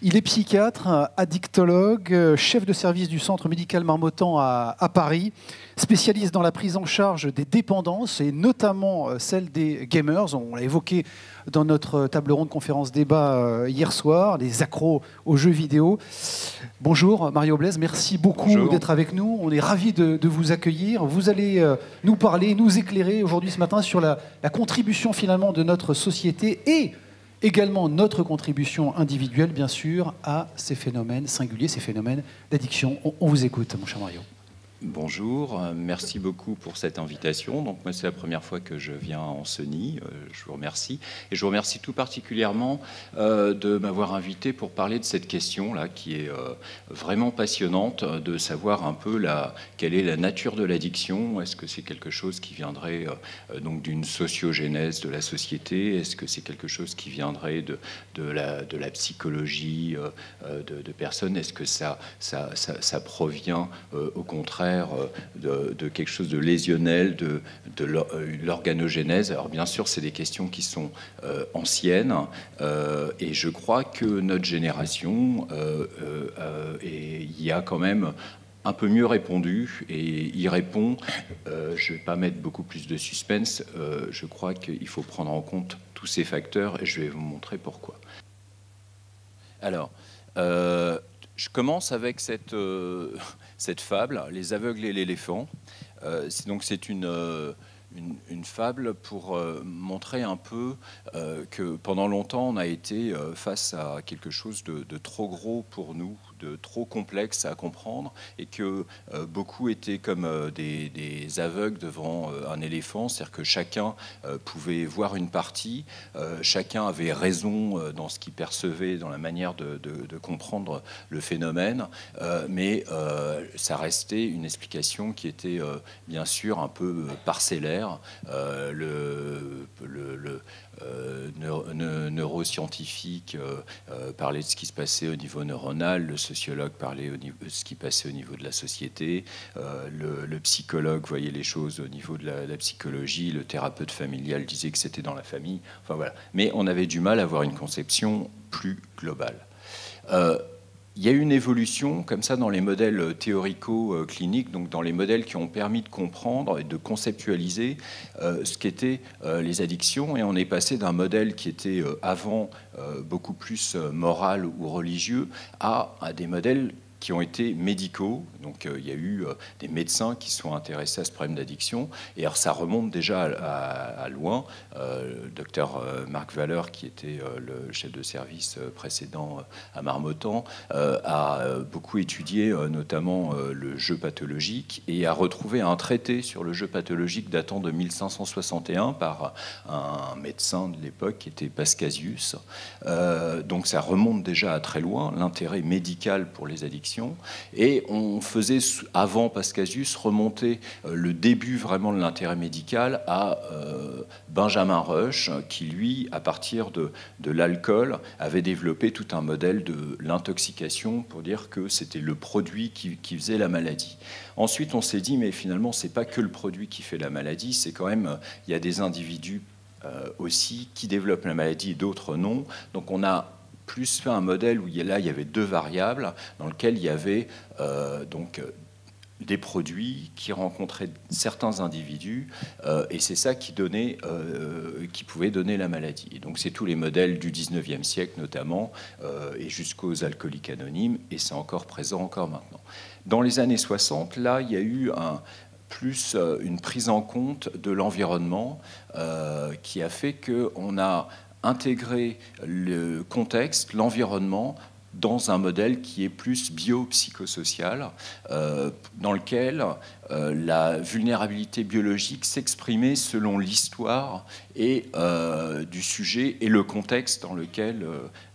Il est psychiatre, addictologue, chef de service du Centre médical Marmottan à Paris, spécialiste dans la prise en charge des dépendances et notamment celle des gamers. On l'a évoqué dans notre table ronde conférence débat hier soir, les accros aux jeux vidéo. Bonjour Mario Blaise, merci beaucoup d'être avec nous. On est ravis de vous accueillir. Vous allez nous parler, nous éclairer aujourd'hui ce matin sur la contribution finalement de notre société et également notre contribution individuelle, bien sûr, à ces phénomènes singuliers, ces phénomènes d'addiction. On vous écoute, mon cher Mario. Bonjour, merci beaucoup pour cette invitation. Donc moi, c'est la première fois que je viens en Sony. Je vous remercie. Et je vous remercie tout particulièrement de m'avoir invité pour parler de cette question-là qui est vraiment passionnante, de savoir un peu quelle est la nature de l'addiction. Est-ce que c'est quelque chose qui viendrait donc d'une sociogénèse de la société? Est-ce que c'est quelque chose qui viendrait de la psychologie de personnes? Est-ce que ça provient au contraire de quelque chose de lésionnel, de l'organogénèse? Alors bien sûr, c'est des questions qui sont anciennes, et je crois que notre génération y a quand même un peu mieux répondu et y répond. Je ne vais pas mettre beaucoup plus de suspense. Je crois qu'il faut prendre en compte tous ces facteurs et je vais vous montrer pourquoi. Alors, je commence avec cette fable, Les aveugles et l'éléphant. C'est une fable pour montrer un peu que pendant longtemps, on a été face à quelque chose de trop gros pour nous, de trop complexe à comprendre, et que beaucoup étaient comme des aveugles devant un éléphant, c'est-à-dire que chacun pouvait voir une partie, chacun avait raison dans ce qu'il percevait, dans la manière de comprendre le phénomène, mais ça restait une explication qui était bien sûr un peu parcellaire. Le neuroscientifique parlait de ce qui se passait au niveau neuronal, le sociologue parlait de ce qui passait au niveau de la société, le psychologue voyait les choses au niveau de la psychologie, le thérapeute familial disait que c'était dans la famille. Enfin voilà. Mais on avait du mal à avoir une conception plus globale. Il y a eu une évolution comme ça dans les modèles théorico-cliniques, donc dans les modèles qui ont permis de comprendre et de conceptualiser ce qu'étaient les addictions. Et on est passé d'un modèle qui était avant beaucoup plus moral ou religieux à des modèles qui ont été médicaux. Donc il y a eu des médecins qui sont intéressés à ce problème d'addiction. Et alors ça remonte déjà à loin. Le docteur Marc Valeur, qui était le chef de service précédent à Marmottan, a beaucoup étudié notamment le jeu pathologique et a retrouvé un traité sur le jeu pathologique datant de 1561 par un médecin de l'époque qui était Pascasius. Donc ça remonte déjà à très loin, l'intérêt médical pour les addictions. Et on faisait, avant Pascasius, remonter le début vraiment de l'intérêt médical à Benjamin Rush, qui lui, à partir de l'alcool, avait développé tout un modèle de l'intoxication pour dire que c'était le produit qui faisait la maladie. Ensuite, on s'est dit, mais finalement, c'est pas que le produit qui fait la maladie, c'est quand même, il y a des individus aussi qui développent la maladie et d'autres non. Donc on a plus fait un modèle où là, il y avait deux variables dans lequel il y avait des produits qui rencontraient certains individus et c'est ça qui pouvait donner la maladie. Et donc c'est tous les modèles du 19e siècle notamment et jusqu'aux alcooliques anonymes, et c'est encore présent encore maintenant. Dans les années 60, là, il y a eu plus une prise en compte de l'environnement qui a fait qu'on a intégré le contexte, l'environnement, dans un modèle qui est plus biopsychosocial, dans lequel la vulnérabilité biologique s'exprimait selon l'histoire et du sujet et le contexte dans lequel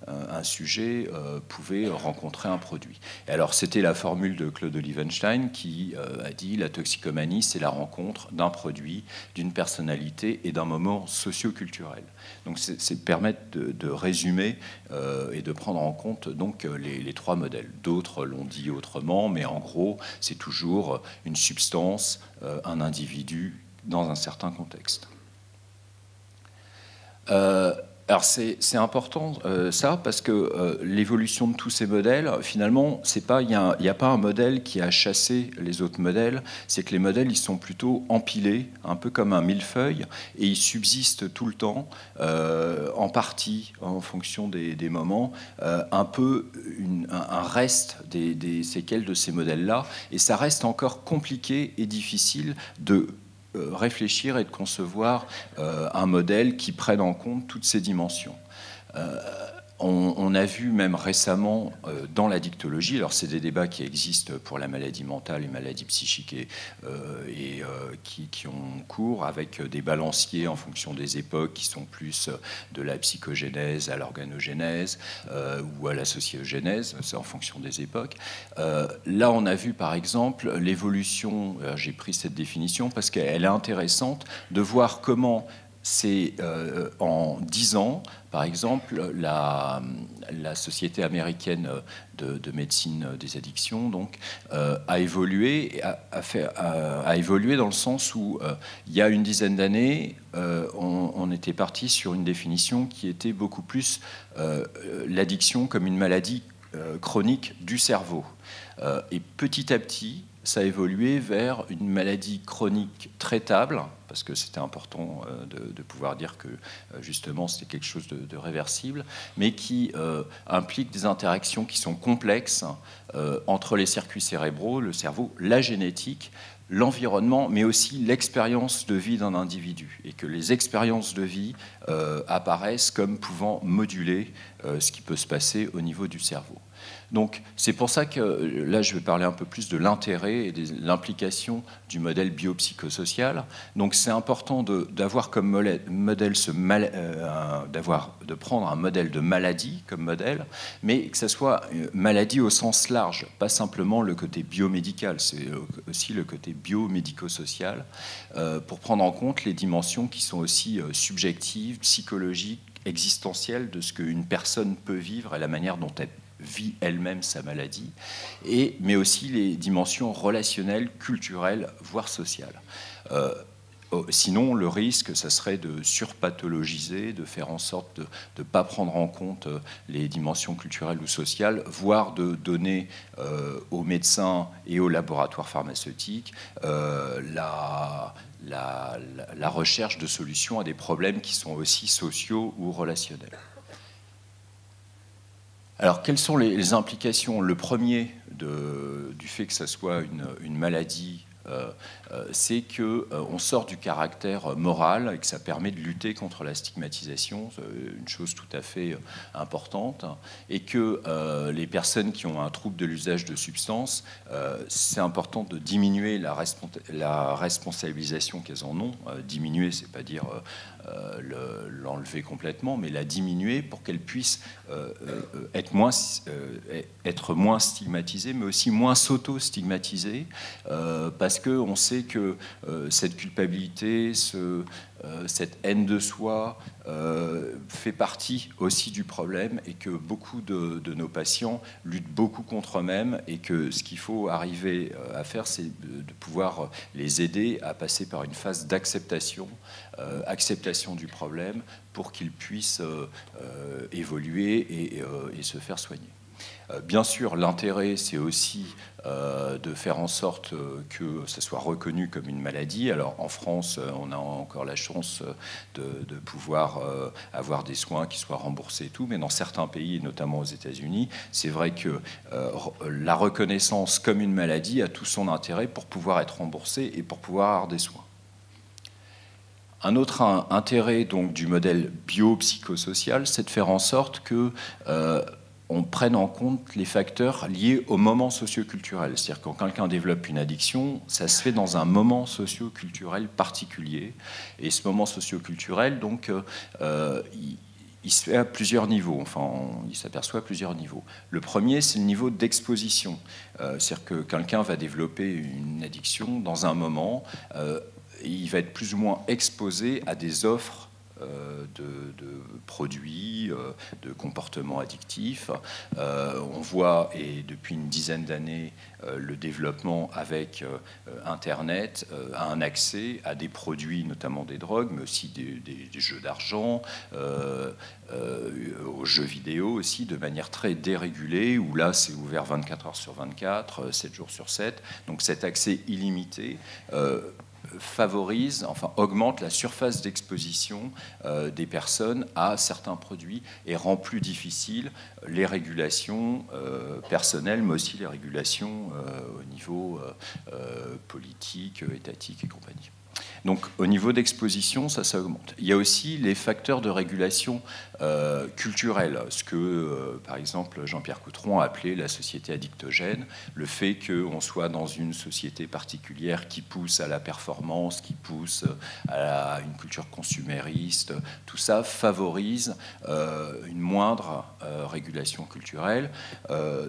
un sujet pouvait rencontrer un produit. Et alors c'était la formule de Claude Olivenstein qui a dit la toxicomanie, c'est la rencontre d'un produit, d'une personnalité et d'un moment socio-culturel. Donc c'est permettre de résumer et de prendre en compte donc les trois modèles. D'autres l'ont dit autrement, mais en gros c'est toujours une substance, un individu dans un certain contexte. Alors c'est important ça, parce que l'évolution de tous ces modèles, finalement, il n'y a pas un modèle qui a chassé les autres modèles, c'est que les modèles ils sont plutôt empilés, un peu comme un millefeuille, et ils subsistent tout le temps, en partie, en fonction des moments, un peu un reste des séquelles de ces modèles-là, et ça reste encore compliqué et difficile de réfléchir et de concevoir un modèle qui prenne en compte toutes ces dimensions. On a vu même récemment dans la dictologie, alors c'est des débats qui existent pour la maladie mentale et maladie psychique qui ont cours avec des balanciers en fonction des époques qui sont plus de la psychogénèse à l'organogénèse ou à la sociogénèse, c'est en fonction des époques. Là on a vu par exemple l'évolution, j'ai pris cette définition parce qu'elle est intéressante de voir comment c'est en 10 ans, par exemple, la Société américaine de médecine des addictions donc, a évolué dans le sens où il y a une dizaine d'années, on était parti sur une définition qui était beaucoup plus l'addiction comme une maladie chronique du cerveau. Et petit à petit, ça a évolué vers une maladie chronique traitable, parce que c'était important de pouvoir dire que justement c'était quelque chose de réversible, mais qui implique des interactions qui sont complexes entre les circuits cérébraux, le cerveau, la génétique, l'environnement, mais aussi l'expérience de vie d'un individu, et que les expériences de vie apparaissent comme pouvant moduler ce qui peut se passer au niveau du cerveau. Donc c'est pour ça que là je vais parler un peu plus de l'intérêt et de l'implication du modèle biopsychosocial. Donc c'est important d'avoir comme modèle de prendre un modèle de maladie comme modèle, mais que ça soit maladie au sens large, pas simplement le côté biomédical, c'est aussi le côté biomédico-social, pour prendre en compte les dimensions qui sont aussi subjectives, psychologiques, existentielles de ce qu'une personne peut vivre et la manière dont elle vit elle-même sa maladie, mais aussi les dimensions relationnelles, culturelles, voire sociales. Sinon, le risque, ça serait de surpathologiser, de faire en sorte de ne pas prendre en compte les dimensions culturelles ou sociales, voire de donner aux médecins et aux laboratoires pharmaceutiques la recherche de solutions à des problèmes qui sont aussi sociaux ou relationnels. Alors, quelles sont les implications? Le premier du fait que ça soit une maladie, c'est qu'on sort du caractère moral et que ça permet de lutter contre la stigmatisation, une chose tout à fait importante, et que les personnes qui ont un trouble de l'usage de substances, c'est important de diminuer la responsabilisation qu'elles en ont. Diminuer, c'est pas dire l'enlever complètement, mais la diminuer pour qu'elle puisse être moins stigmatisée, mais aussi moins s'auto-stigmatiser, parce qu'on sait que cette culpabilité, cette haine de soi fait partie aussi du problème, et que beaucoup de nos patients luttent beaucoup contre eux-mêmes, et que ce qu'il faut arriver à faire, c'est de pouvoir les aider à passer par une phase d'acceptation, acceptation du problème, pour qu'ils puissent évoluer et se faire soigner. Bien sûr, l'intérêt, c'est aussi de faire en sorte que ça soit reconnu comme une maladie. Alors, en France, on a encore la chance de pouvoir avoir des soins qui soient remboursés et tout, mais dans certains pays, notamment aux États-Unis, c'est vrai que la reconnaissance comme une maladie a tout son intérêt pour pouvoir être remboursé et pour pouvoir avoir des soins. Un autre intérêt donc, du modèle biopsychosocial, c'est de faire en sorte que on prenne en compte les facteurs liés au moment socio-culturel. C'est-à-dire que quand quelqu'un développe une addiction, ça se fait dans un moment socio-culturel particulier. Et ce moment socio-culturel, donc, il se fait à plusieurs niveaux. Enfin, il s'aperçoit à plusieurs niveaux. Le premier, c'est le niveau d'exposition. C'est-à-dire que quelqu'un va développer une addiction dans un moment, il va être plus ou moins exposé à des offres de produits, de comportements addictifs. On voit, et depuis une dizaine d'années, le développement avec Internet, un accès à des produits, notamment des drogues, mais aussi des jeux d'argent, aux jeux vidéo aussi, de manière très dérégulée, où là c'est ouvert 24 heures sur 24, 7 jours sur 7. Donc cet accès illimité favorise, enfin augmente la surface d'exposition des personnes à certains produits et rend plus difficile les régulations personnelles, mais aussi les régulations au niveau politique, étatique et compagnie. Donc au niveau d'exposition, ça augmente. Il y a aussi les facteurs de régulation culturelle, ce que, par exemple, Jean-Pierre Coutron a appelé la société addictogène, le fait qu'on soit dans une société particulière qui pousse à la performance, qui pousse à une culture consumériste, tout ça favorise une moindre régulation culturelle.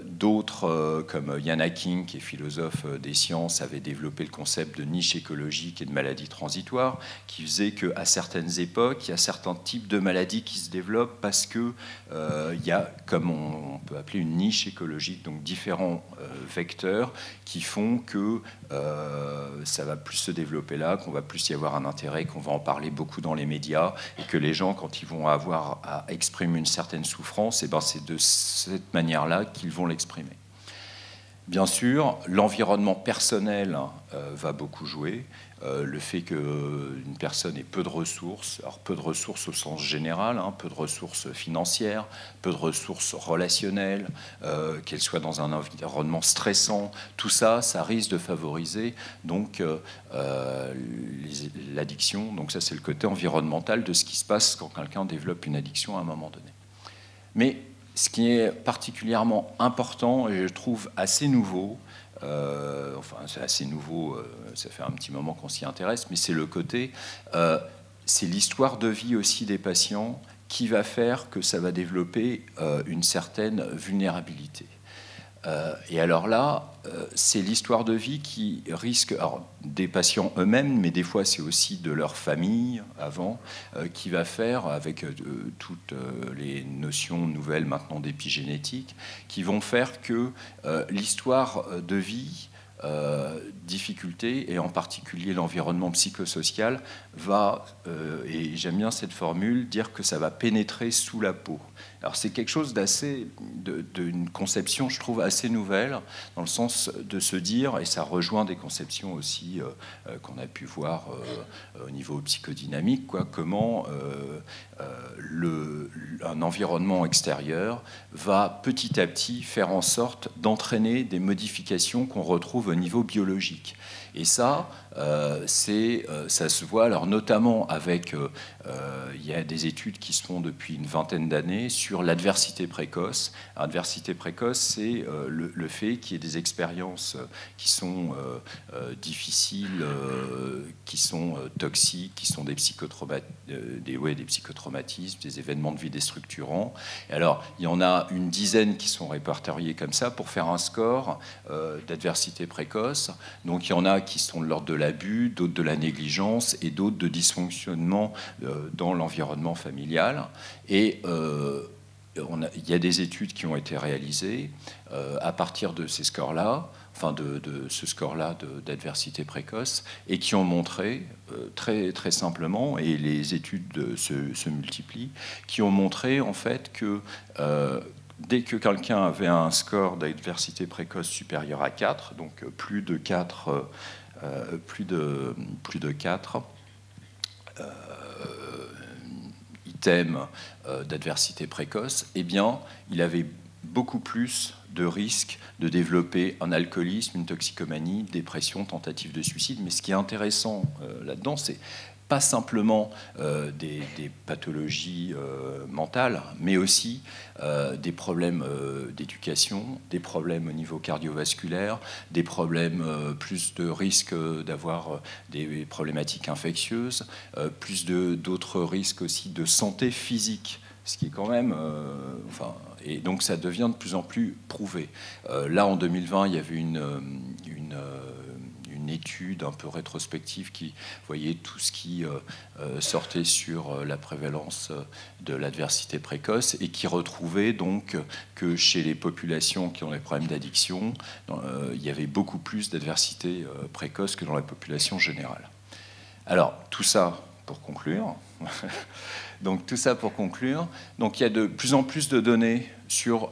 D'autres, comme Yann Hacking, qui est philosophe des sciences, avait développé le concept de niche écologique et de maladie transitoire, qui faisait qu'à certaines époques, il y a certains types de maladies qui se développent parce que il y a, comme on peut appeler, une niche écologique, donc différents vecteurs qui font que ça va plus se développer là, qu'on va plus y avoir un intérêt, qu'on va en parler beaucoup dans les médias, et que les gens, quand ils vont avoir à exprimer une certaine souffrance, et ben c'est de cette manière-là qu'ils vont l'exprimer. Bien sûr, l'environnement personnel va beaucoup jouer. Le fait qu'une personne ait peu de ressources, alors peu de ressources au sens général, peu de ressources financières, peu de ressources relationnelles, qu'elle soit dans un environnement stressant, tout ça, ça risque de favoriser donc l'addiction. Donc ça, c'est le côté environnemental de ce qui se passe quand quelqu'un développe une addiction à un moment donné. Mais ce qui est particulièrement important, et je trouve assez nouveau, enfin c'est assez nouveau, ça fait un petit moment qu'on s'y intéresse, mais c'est le côté, c'est l'histoire de vie aussi des patients qui va faire que ça va développer une certaine vulnérabilité. Et alors là, c'est l'histoire de vie qui risque, alors, des patients eux-mêmes, mais des fois c'est aussi de leur famille avant, qui va faire, avec toutes les notions nouvelles maintenant d'épigénétique, qui vont faire que l'histoire de vie, difficulté, et en particulier l'environnement psychosocial, va, et j'aime bien cette formule, dire que ça va pénétrer sous la peau. Alors c'est quelque chose d'assez, d'une conception, je trouve, assez nouvelle, dans le sens de se dire, et ça rejoint des conceptions aussi qu'on a pu voir au niveau psychodynamique, comment un environnement extérieur va petit à petit faire en sorte d'entraîner des modifications qu'on retrouve au niveau biologique. Et ça, ça se voit, alors notamment avec, il y a des études qui se font depuis une vingtaine d'années sur l'adversité précoce. L'adversité précoce, c'est le fait qu'il y ait des expériences qui sont difficiles, qui sont toxiques, qui sont des psychotraumatismes, des événements de vie déstructurants. Et alors, il y en a une dizaine qui sont répertoriés comme ça pour faire un score d'adversité précoce. Donc, il y en a qui sont de l'ordre de l'abus, d'autres de la négligence et d'autres de dysfonctionnement dans l'environnement familial. Et il y a des études qui ont été réalisées à partir de ces scores-là, enfin de ce score-là d'adversité précoce, et qui ont montré très, très simplement, et les études se multiplient, qui ont montré en fait que dès que quelqu'un avait un score d'adversité précoce supérieur à 4, donc plus de 4 items d'adversité précoce, eh bien, il avait beaucoup plus de risques de développer un alcoolisme, une toxicomanie, dépression, tentative de suicide. Mais ce qui est intéressant là-dedans, c'est pas simplement des pathologies mentales, mais aussi des problèmes d'éducation, des problèmes au niveau cardiovasculaire, des problèmes, plus de risques d'avoir des problématiques infectieuses, plus d'autres risques aussi de santé physique, ce qui est quand même... et donc ça devient de plus en plus prouvé. Là, en 2020, il y avait une étude un peu rétrospective qui voyait tout ce qui sortait sur la prévalence de l'adversité précoce et qui retrouvait donc que chez les populations qui ont des problèmes d'addiction, il y avait beaucoup plus d'adversité précoce que dans la population générale. Alors, tout ça pour conclure. Donc, tout ça pour conclure. Donc, il y a de plus en plus de données sur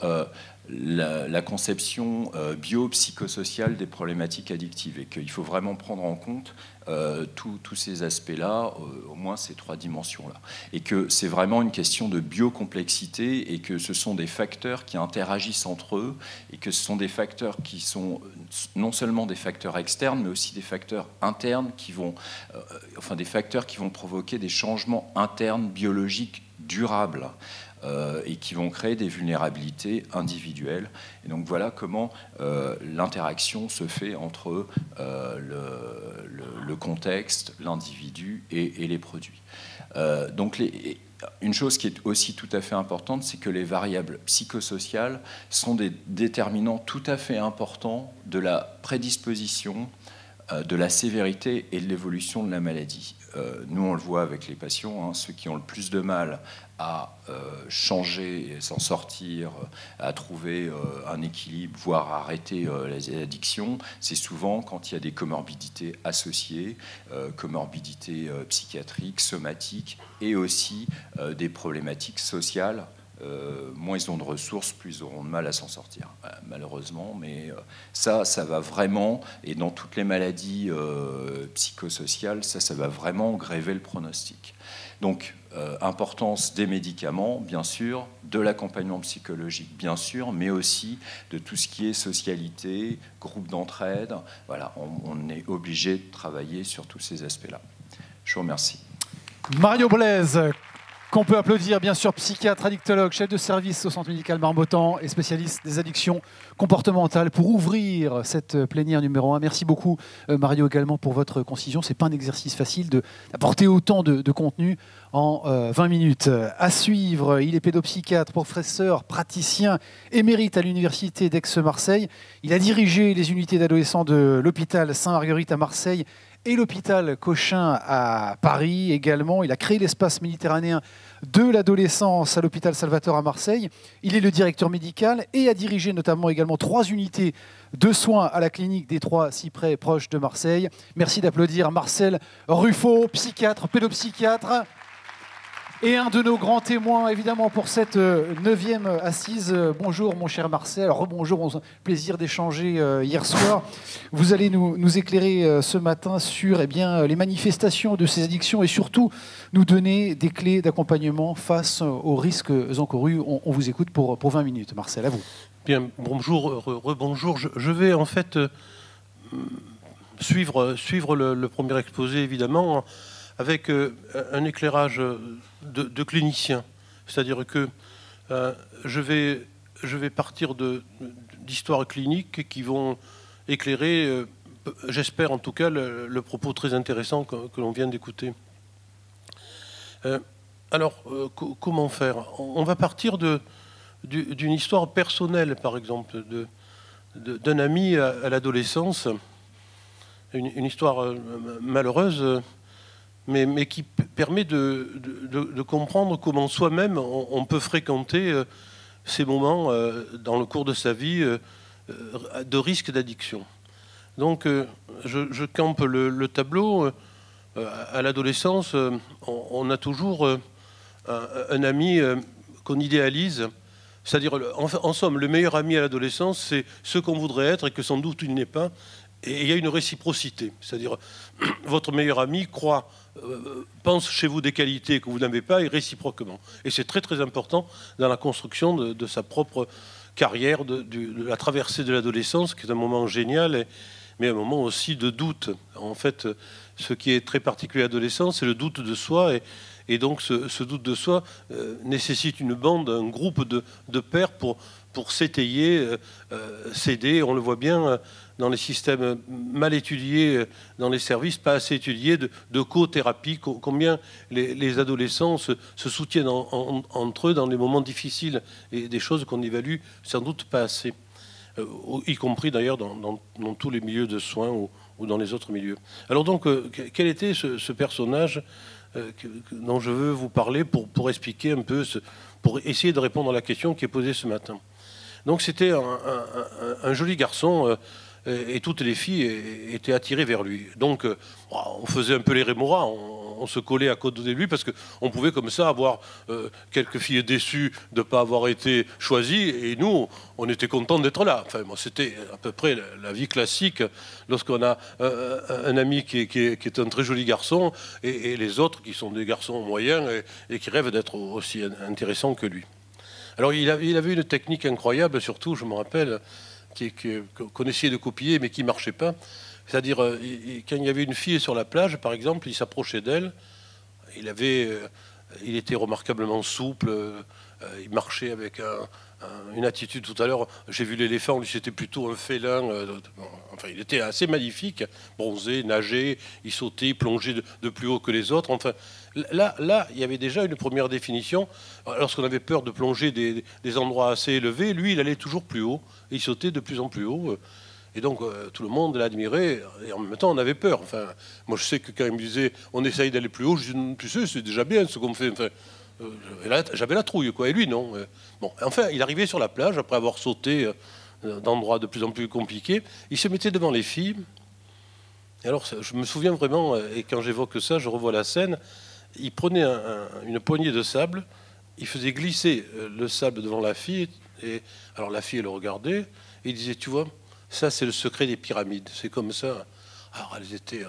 la conception biopsychosociale des problématiques addictives et qu'il faut vraiment prendre en compte tous ces aspects-là, au moins ces trois dimensions-là. Et que c'est vraiment une question de biocomplexité et que ce sont des facteurs qui interagissent entre eux et que ce sont des facteurs qui sont non seulement des facteurs externes, mais aussi des facteurs internes qui vont, enfin des facteurs qui vont provoquer des changements internes biologiques durables. Et qui vont créer des vulnérabilités individuelles. Et donc voilà comment l'interaction se fait entre le contexte, l'individu et les produits. Donc une chose qui est aussi tout à fait importante, c'est que les variables psychosociales sont des déterminants tout à fait importants de la prédisposition, de la sévérité et de l'évolution de la maladie. Nous, on le voit avec les patients, hein, ceux qui ont le plus de mal à changer et s'en sortir, à trouver un équilibre, voire à arrêter l'addiction, c'est souvent quand il y a des comorbidités associées, comorbidités psychiatriques, somatiques, et aussi des problématiques sociales. Moins ils ont de ressources, plus ils auront de mal à s'en sortir, malheureusement. Mais ça va vraiment, et dans toutes les maladies psychosociales, ça va vraiment gréver le pronostic. Donc, importance des médicaments, bien sûr, de l'accompagnement psychologique, bien sûr, mais aussi de tout ce qui est socialité, groupe d'entraide. Voilà, on est obligé de travailler sur tous ces aspects-là. Je vous remercie. Mario Blaise, qu'on peut applaudir, bien sûr, psychiatre, addictologue, chef de service au Centre médical Marmottan et spécialiste des addictions comportementales, pour ouvrir cette plénière numéro 1. Merci beaucoup, Mario, également pour votre concision. Ce n'est pas un exercice facile d'apporter autant de contenu en 20 minutes. À suivre, il est pédopsychiatre, professeur, praticien émérite à l'Université d'Aix-Marseille. Il a dirigé les unités d'adolescents de l'hôpital Sainte-Marguerite à Marseille et l'hôpital Cochin à Paris également. Il a créé l'espace méditerranéen de l'adolescence à l'hôpital Salvatore à Marseille. Il est le directeur médical et a dirigé notamment également 3 unités de soins à la clinique des 3 Cyprès proche de Marseille. Merci d'applaudir Marcel Ruffo, psychiatre, pédopsychiatre. Et un de nos grands témoins, évidemment, pour cette 9e assise. Bonjour, mon cher Marcel. Alors, rebonjour, on a plaisir d'échanger hier soir. Vous allez nous éclairer ce matin sur les manifestations de ces addictions et surtout nous donner des clés d'accompagnement face aux risques encourus. On vous écoute pour 20 minutes. Marcel, à vous. Bien, bonjour, rebonjour. Je vais en fait suivre le premier exposé, évidemment, avec un éclairage de clinicien. C'est-à-dire que je vais partir d'histoires cliniques qui vont éclairer, j'espère en tout cas, le propos très intéressant que l'on vient d'écouter. Alors, comment faire? On va partir d'une histoire personnelle, par exemple, d'un ami à l'adolescence, une histoire malheureuse, mais qui permet de comprendre comment soi-même on peut fréquenter ces moments dans le cours de sa vie de risque d'addiction. Donc je campe le tableau. À l'adolescence, on a toujours un ami qu'on idéalise. C'est-à-dire, en somme, le meilleur ami à l'adolescence, c'est ce qu'on voudrait être et que sans doute il n'est pas. Et il y a une réciprocité. C'est-à-dire, votre meilleur ami pense chez vous des qualités que vous n'avez pas et réciproquement. Et c'est très très important dans la construction de sa propre carrière, de la traversée de l'adolescence, qui est un moment génial, mais un moment aussi de doute. En fait, ce qui est très particulier à l'adolescence, c'est le doute de soi. Et donc ce doute de soi nécessite une bande, un groupe de pairs pour s'étayer, s'aider. On le voit bien dans les systèmes mal étudiés, dans les services pas assez étudiés de co-thérapie, combien les adolescents se soutiennent entre eux dans les moments difficiles et des choses qu'on évalue sans doute pas assez, y compris d'ailleurs dans tous les milieux de soins où ou dans les autres milieux. Alors donc, quel était ce personnage dont je veux vous parler pour expliquer un peu, pour essayer de répondre à la question qui est posée ce matin. Donc c'était un joli garçon et toutes les filles étaient attirées vers lui. Donc on faisait un peu les rémoras, on se collait à côté de lui parce qu'on pouvait comme ça avoir quelques filles déçues de ne pas avoir été choisies et nous, on était contents d'être là. Enfin, moi, c'était à peu près la vie classique lorsqu'on a un ami qui est un très joli garçon et les autres qui sont des garçons moyens et qui rêvent d'être aussi intéressants que lui. Alors il avait une technique incroyable, surtout, je me rappelle, qu'on essayait de copier mais qui ne marchait pas. C'est-à-dire, quand il y avait une fille sur la plage, par exemple, il s'approchait d'elle, il était remarquablement souple, il marchait avec une attitude. Tout à l'heure, j'ai vu l'éléphant, lui c'était plutôt un félin, enfin il était assez magnifique, bronzé, nageait, il sautait, il plongeait de plus haut que les autres. Enfin, là, il y avait déjà une première définition. Lorsqu'on avait peur de plonger des endroits assez élevés, lui il allait toujours plus haut, et il sautait de plus en plus haut. Et donc, tout le monde l'admirait, et en même temps, on avait peur. Enfin, moi, je sais que quand il me disait on essaye d'aller plus haut, je dis tu sais, c'est déjà bien ce qu'on fait. Enfin, j'avais la trouille, quoi, et lui, non. Bon, enfin, il arrivait sur la plage, après avoir sauté d'endroits de plus en plus compliqués, il se mettait devant les filles. Et alors, je me souviens vraiment, et quand j'évoque ça, je revois la scène, il prenait une poignée de sable, il faisait glisser le sable devant la fille, et alors la fille, elle le regardait, et il disait, tu vois, ça, c'est le secret des pyramides. C'est comme ça. Alors, elles étaient...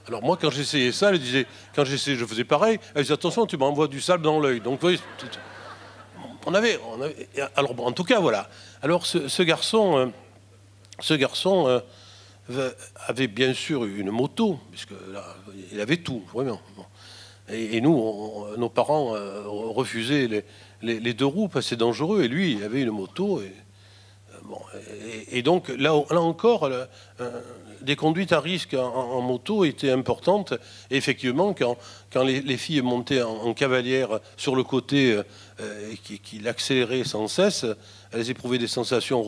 Alors, moi, quand j'essayais ça, elle disait... Quand j'essayais, je faisais pareil. Elle disait, attention, tu m'envoies du sable dans l'œil. Donc, vous voyez... On avait... Alors, en tout cas, voilà. Alors, ce garçon avait bien sûr une moto, puisque là, il avait tout, vraiment. Et nous, nos parents refusaient les deux roues, parce que c'est dangereux. Et lui, il avait une moto... Et donc, là encore, des conduites à risque en moto étaient importantes. Et effectivement, quand les filles montaient en cavalière sur le côté et qu'il accélérait sans cesse, elles éprouvaient des sensations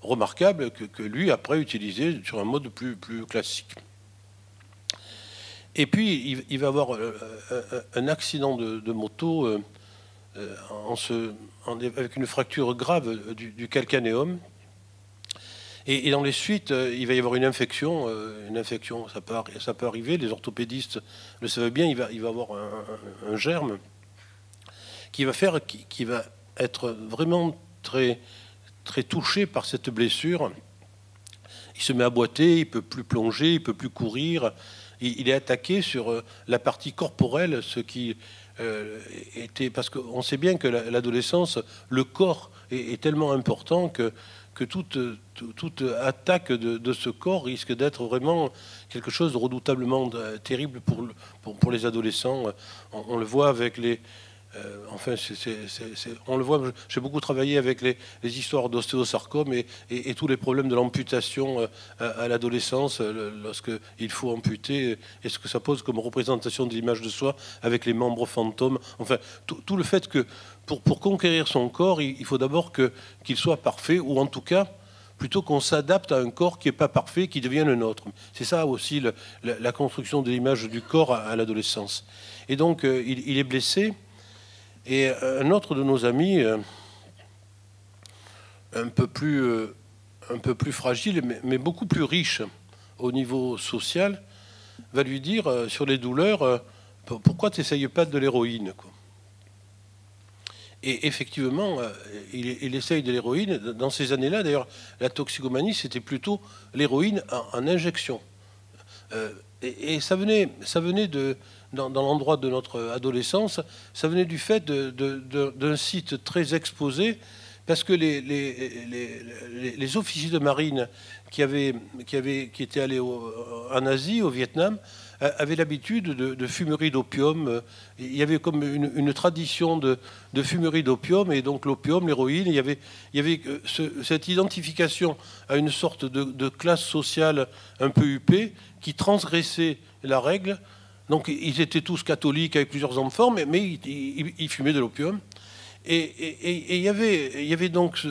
remarquables que lui, après, utilisait sur un mode plus classique. Et puis, il va avoir un accident de moto avec une fracture grave du calcanéum. Et dans les suites, il va y avoir une infection, ça peut arriver, les orthopédistes le savent bien, il va avoir un germe qui va être vraiment très, très touché par cette blessure. Il se met à boiter, il ne peut plus plonger, il ne peut plus courir. Il est attaqué sur la partie corporelle, ce qui était... Parce qu'on sait bien que l'adolescence, le corps est tellement important que toute attaque de ce corps risque d'être vraiment quelque chose de redoutablement terrible pour les adolescents. On le voit avec les... on le voit, j'ai beaucoup travaillé avec les histoires d'ostéosarcome et tous les problèmes de l'amputation à l'adolescence, lorsqu'il faut amputer, et ce que ça pose comme représentation de l'image de soi avec les membres fantômes. Enfin, tout le fait que pour conquérir son corps, il faut d'abord qu'il soit parfait, ou en tout cas, plutôt qu'on s'adapte à un corps qui n'est pas parfait, qui devient le nôtre. C'est ça aussi la construction de l'image du corps à l'adolescence. Et donc, il est blessé. Et un autre de nos amis, un peu plus fragile, mais beaucoup plus riche au niveau social, va lui dire sur les douleurs, pourquoi tu n'essayes pas de l'héroïne, quoi. Et effectivement, il essaye de l'héroïne. Dans ces années-là, d'ailleurs, la toxicomanie, c'était plutôt l'héroïne en injection. Et ça venait dans l'endroit de notre adolescence, ça venait du fait d'un site très exposé, parce que les officiers de marine qui étaient allés en Asie, au Vietnam, avaient l'habitude de fumerie d'opium. Il y avait comme une tradition de fumerie d'opium, et donc l'opium, l'héroïne, il y avait cette identification à une sorte de classe sociale un peu huppée qui transgressait la règle. Donc ils étaient tous catholiques avec plusieurs enfants, mais ils fumaient de l'opium. Et il y avait donc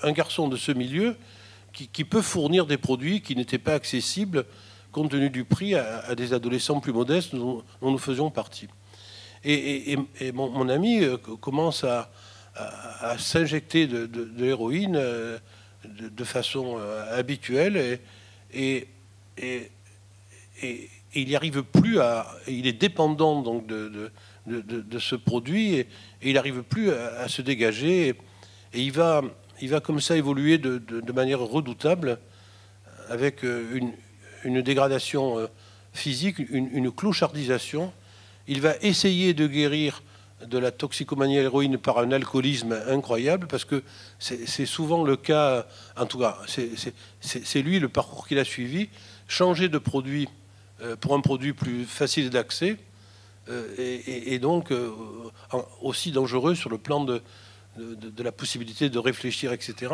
un garçon de ce milieu qui peut fournir des produits qui n'étaient pas accessibles compte tenu du prix à des adolescents plus modestes dont nous faisions partie. Et mon ami commence à s'injecter de l'héroïne de façon habituelle et il n'y arrive plus il est dépendant donc de ce produit et il n'arrive plus à se dégager et il va comme ça évoluer de manière redoutable avec une dégradation physique, une clochardisation. Il va essayer de guérir de la toxicomanie à l'héroïne par un alcoolisme incroyable, parce que c'est souvent le cas, en tout cas, c'est lui le parcours qu'il a suivi, changer de produit pour un produit plus facile d'accès, et donc aussi dangereux sur le plan de la possibilité de réfléchir, etc.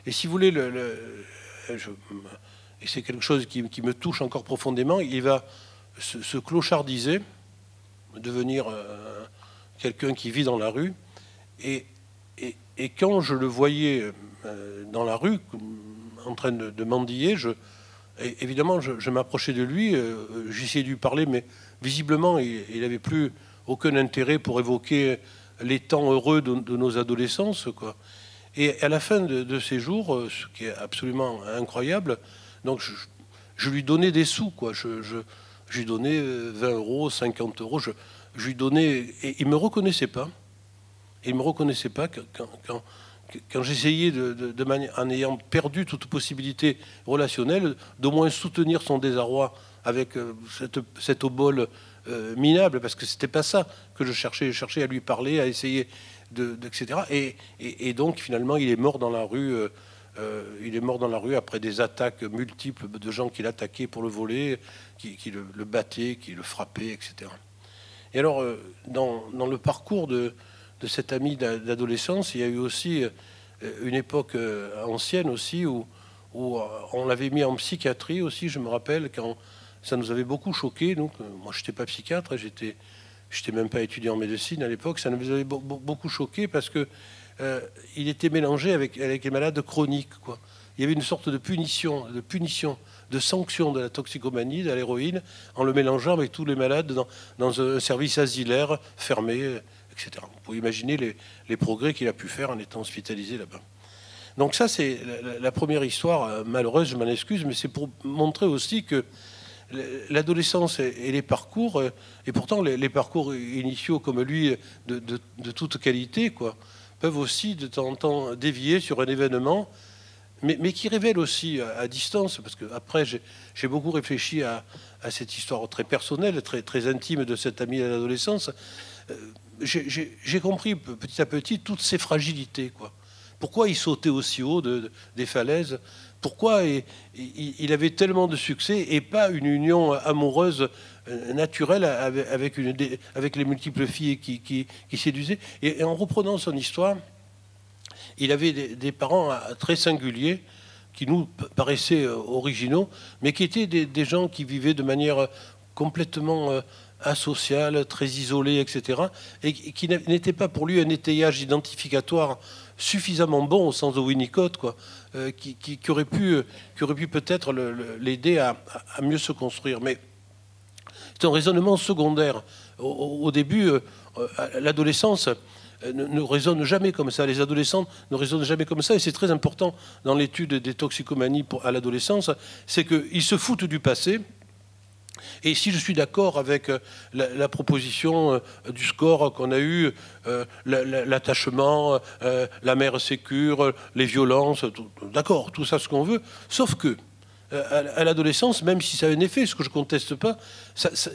Et si vous voulez, et c'est quelque chose qui me touche encore profondément, il va se clochardiser, devenir quelqu'un qui vit dans la rue. Et quand je le voyais dans la rue, en train de mendier, évidemment, je m'approchais de lui, j'essayais de lui parler, mais visiblement, il n'avait plus aucun intérêt pour évoquer les temps heureux de nos adolescences, quoi. Et à la fin de ces jours, ce qui est absolument incroyable, donc je lui donnais des sous, quoi. Je lui donnais 20 euros, 50 euros. Je lui donnais... Et il ne me reconnaissait pas. Il ne me reconnaissait pas quand j'essayais, en ayant perdu toute possibilité relationnelle, d'au moins soutenir son désarroi avec cette obole minable, parce que ce n'était pas ça que je cherchais. Je cherchais à lui parler, à essayer, etc. Et donc, finalement, il est mort dans la rue... il est mort dans la rue après des attaques multiples de gens qui l'attaquaient pour le voler, qui le battaient, qui le frappaient, etc. Et alors, dans le parcours de cet ami d'adolescence, il y a eu aussi une époque ancienne aussi où on l'avait mis en psychiatrie aussi, je me rappelle, quand ça nous avait beaucoup choqué. Donc, moi, je n'étais pas psychiatre, j'étais même pas étudiant en médecine à l'époque. Ça nous avait beaucoup choqué parce que il était mélangé avec les malades chroniques, quoi. Il y avait une sorte de punition, de sanction de la toxicomanie, de l'héroïne, en le mélangeant avec tous les malades dans un service asilaire fermé, etc. Vous pouvez imaginer les progrès qu'il a pu faire en étant hospitalisé là-bas. Donc ça, c'est la première histoire malheureuse, je m'en excuse, mais c'est pour montrer aussi que l'adolescence et les parcours, et pourtant les parcours initiaux comme lui, de toute qualité, quoi, peuvent aussi de temps en temps dévier sur un événement, mais qui révèle aussi à distance, parce qu'après j'ai beaucoup réfléchi à cette histoire très personnelle, très intime de cet ami à l'adolescence. J'ai compris petit à petit toutes ces fragilités, quoi. Pourquoi il sautait aussi haut des falaises? Pourquoi il avait tellement de succès et pas une union amoureuse naturelle avec les multiples filles qui séduisaient? Et en reprenant son histoire, il avait des parents très singuliers qui nous paraissaient originaux, mais qui étaient des gens qui vivaient de manière complètement asociale, très isolée, etc., et qui n'était pas pour lui un étayage identificatoire suffisamment bon au sens de Winnicott, quoi, qui aurait pu peut-être l'aider à mieux se construire. Mais c'est un raisonnement secondaire. Au début, l'adolescence ne raisonne jamais comme ça. Les adolescents ne raisonnent jamais comme ça, et c'est très important dans l'étude des toxicomanies à l'adolescence, c'est qu'ils se foutent du passé. Et si je suis d'accord avec la proposition du score qu'on a eu, l'attachement, la mère sécure, les violences, d'accord, tout ça ce qu'on veut, sauf que à l'adolescence, même si ça a un effet, ce que je ne conteste pas,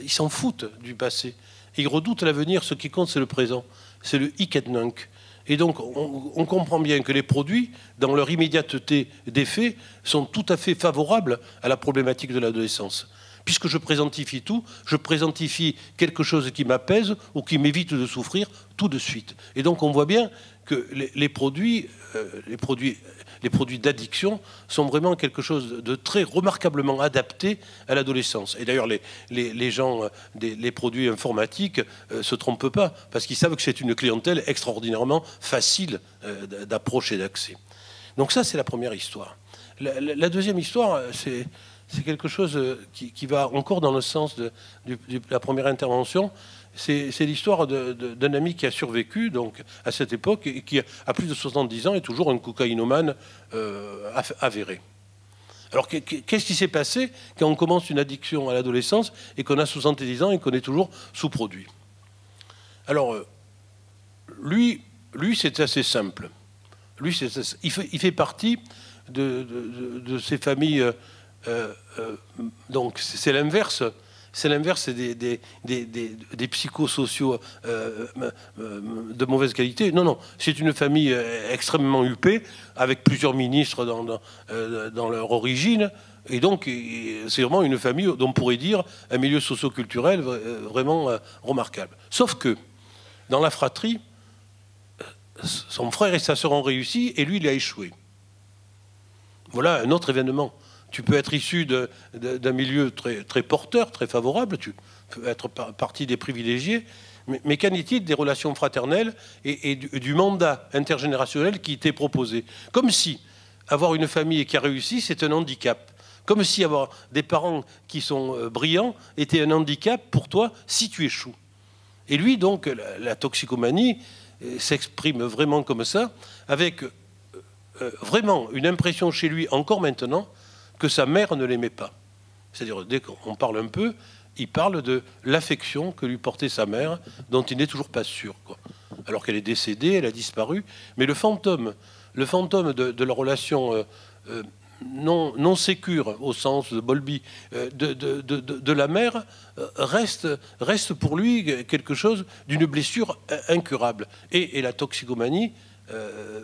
ils s'en foutent du passé. Et ils redoutent l'avenir, ce qui compte c'est le présent, c'est le hic et nunc. Et donc on comprend bien que les produits, dans leur immédiateté d'effet, sont tout à fait favorables à la problématique de l'adolescence. Puisque je présentifie tout, je présentifie quelque chose qui m'apaise ou qui m'évite de souffrir tout de suite. Et donc on voit bien que les produits d'addiction sont vraiment quelque chose de très remarquablement adapté à l'adolescence. Et d'ailleurs, les gens des produits informatiques se trompent pas, parce qu'ils savent que c'est une clientèle extraordinairement facile d'approche et d'accès. Donc ça, c'est la première histoire. La deuxième histoire, c'est quelque chose qui va encore dans le sens de la première intervention. C'est l'histoire d'un ami qui a survécu donc, à cette époque et qui, à plus de 70 ans, est toujours un cocaïnomane avéré. Alors, qu'est-ce qui s'est passé quand on commence une addiction à l'adolescence et qu'on a 70 ans et qu'on est toujours sous-produit? Alors, lui c'est assez simple. Lui, il fait partie de ces familles. Donc, c'est l'inverse. C'est l'inverse des psychosociaux de mauvaise qualité. Non, c'est une famille extrêmement huppée, avec plusieurs ministres dans leur origine. Et donc, c'est vraiment une famille dont on pourrait dire un milieu socio-culturel vraiment remarquable. Sauf que, dans la fratrie, son frère et sa sœur ont réussi, et lui, il a échoué. Voilà un autre événement. Tu peux être issu d'un milieu très porteur, très favorable, tu peux être partie des privilégiés, mais qu'en est-il des relations fraternelles et du mandat intergénérationnel qui t'est proposé? Comme si avoir une famille qui a réussi, c'est un handicap. Comme si avoir des parents qui sont brillants était un handicap pour toi si tu échoues. Et lui, donc, la toxicomanie s'exprime vraiment comme ça, avec vraiment une impression chez lui, encore maintenant, que sa mère ne l'aimait pas. C'est-à-dire, dès qu'on parle un peu, il parle de l'affection que lui portait sa mère, dont il n'est toujours pas sûr, quoi. Alors qu'elle est décédée, elle a disparu, mais le fantôme de la relation non sécure, au sens de Bowlby, de la mère, reste pour lui quelque chose d'une blessure incurable. Et la toxicomanie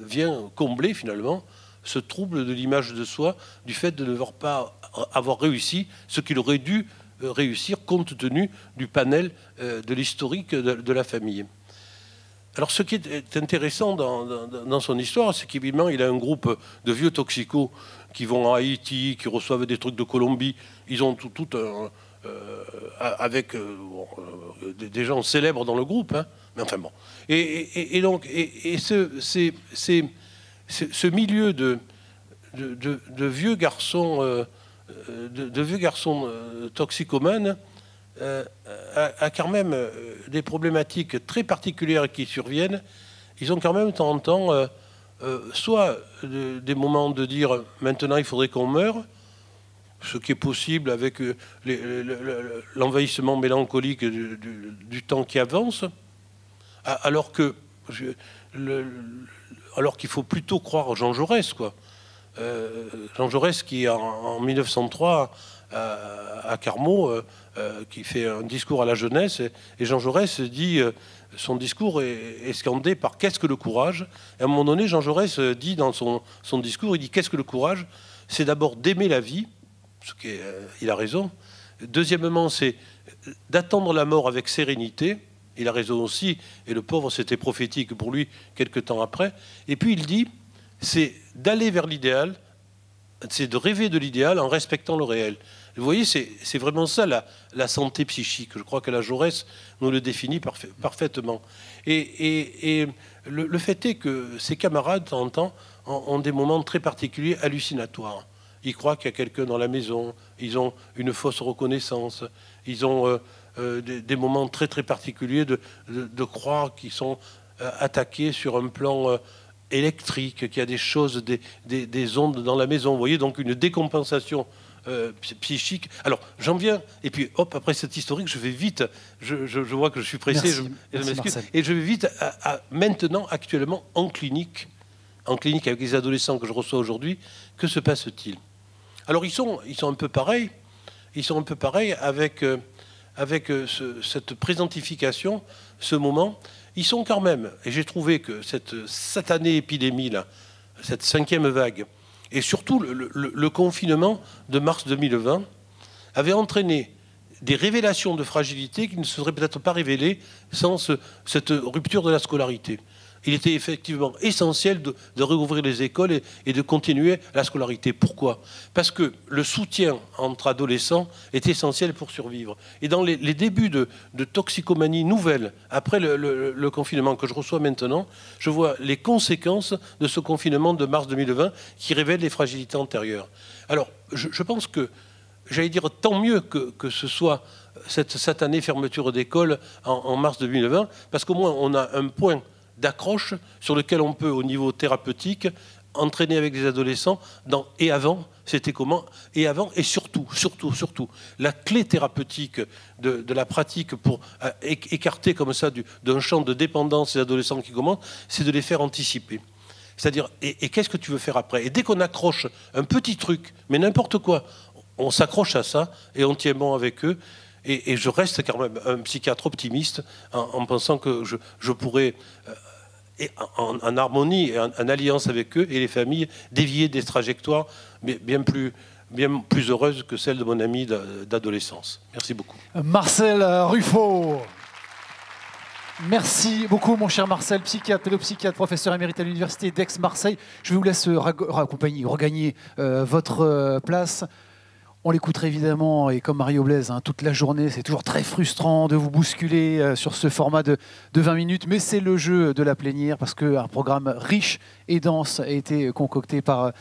vient combler, finalement, ce trouble de l'image de soi, du fait de ne pas avoir réussi ce qu'il aurait dû réussir compte tenu du panel de l'historique de la famille. Alors ce qui est intéressant dans son histoire, c'est qu'évidemment il a un groupe de vieux toxicos qui vont à Haïti, qui reçoivent des trucs de Colombie. Ils ont tout un... avec des gens célèbres dans le groupe, hein. Mais enfin bon. Et donc ce milieu de vieux garçons, toxicomanes a quand même des problématiques très particulières qui surviennent. Ils ont quand même de temps en temps soit des moments de dire maintenant il faudrait qu'on meure, ce qui est possible avec l'envahissement mélancolique du temps qui avance, alors qu'il faut plutôt croire Jean Jaurès, quoi. Jean Jaurès qui, en 1903, à Carmaux, qui fait un discours à la jeunesse, et Jean Jaurès dit, son discours est scandé par « Qu'est-ce que le courage ?» Et à un moment donné, Jean Jaurès dit dans son discours, il dit « Qu'est-ce que le courage ?» C'est d'abord d'aimer la vie, ce qui est, il a raison. Deuxièmement, c'est d'attendre la mort avec sérénité. Il a raison aussi, et le pauvre, c'était prophétique pour lui quelques temps après. Et puis il dit, c'est d'aller vers l'idéal, c'est de rêver de l'idéal en respectant le réel. Vous voyez, c'est vraiment ça la santé psychique. Je crois que la Jaurès nous le définit parfaitement. Et le fait est que ses camarades, de temps en temps, ont des moments très particuliers, hallucinatoires. Ils croient qu'il y a quelqu'un dans la maison, ils ont une fausse reconnaissance, ils ont des moments très très particuliers de croire qu'ils sont attaqués sur un plan électrique, qu'il y a des choses, des ondes dans la maison. Vous voyez, donc une décompensation psychique. Alors, j'en viens, et puis hop, après cette historique, je vais vite, je vois que je suis pressé, je m'excuse, et je vais vite maintenant, actuellement, en clinique avec les adolescents que je reçois aujourd'hui. Que se passe-t-il? Alors, ils sont un peu pareils, avec cette présentification, ce moment. Ils sont quand même, et j'ai trouvé que cette satanée épidémie-là, cette 5e vague, et surtout le confinement de mars 2020, avait entraîné des révélations de fragilité qui ne se seraient peut-être pas révélées sans cette rupture de la scolarité. il était effectivement essentiel de rouvrir les écoles et de continuer la scolarité. Pourquoi? Parce que le soutien entre adolescents est essentiel pour survivre. Et dans les débuts de toxicomanie nouvelle, après le confinement que je reçois maintenant, je vois les conséquences de ce confinement de mars 2020 qui révèle les fragilités antérieures. Alors, je pense que, j'allais dire, tant mieux que ce soit cette année fermeture d'école en mars 2020, parce qu'au moins on a un point d'accroche sur lequel on peut, au niveau thérapeutique, entraîner avec des adolescents dans « et avant », c'était comment, et avant, et surtout, la clé thérapeutique de la pratique pour écarter comme ça d'un champ de dépendance les adolescents qui commencent, c'est de les faire anticiper. C'est-à-dire, et qu'est-ce que tu veux faire après? Et dès qu'on accroche un petit truc, mais n'importe quoi, on s'accroche à ça et on tient bon avec eux. Et je reste quand même un psychiatre optimiste en pensant que je pourrais, en harmonie et en alliance avec eux et les familles, dévier des trajectoires bien plus heureuses que celles de mon ami d'adolescence. Merci beaucoup. Marcel Ruffo. Merci beaucoup, mon cher Marcel, psychiatre, pédopsychiatre, professeur émérite à l'université d'Aix-Marseille. Je vous laisse regagner votre place. On l'écouterait évidemment, et comme Mario Blaise, toute la journée. C'est toujours très frustrant de vous bousculer sur ce format de 20 minutes, mais c'est le jeu de la plénière, parce qu'un programme riche et dense a été concocté par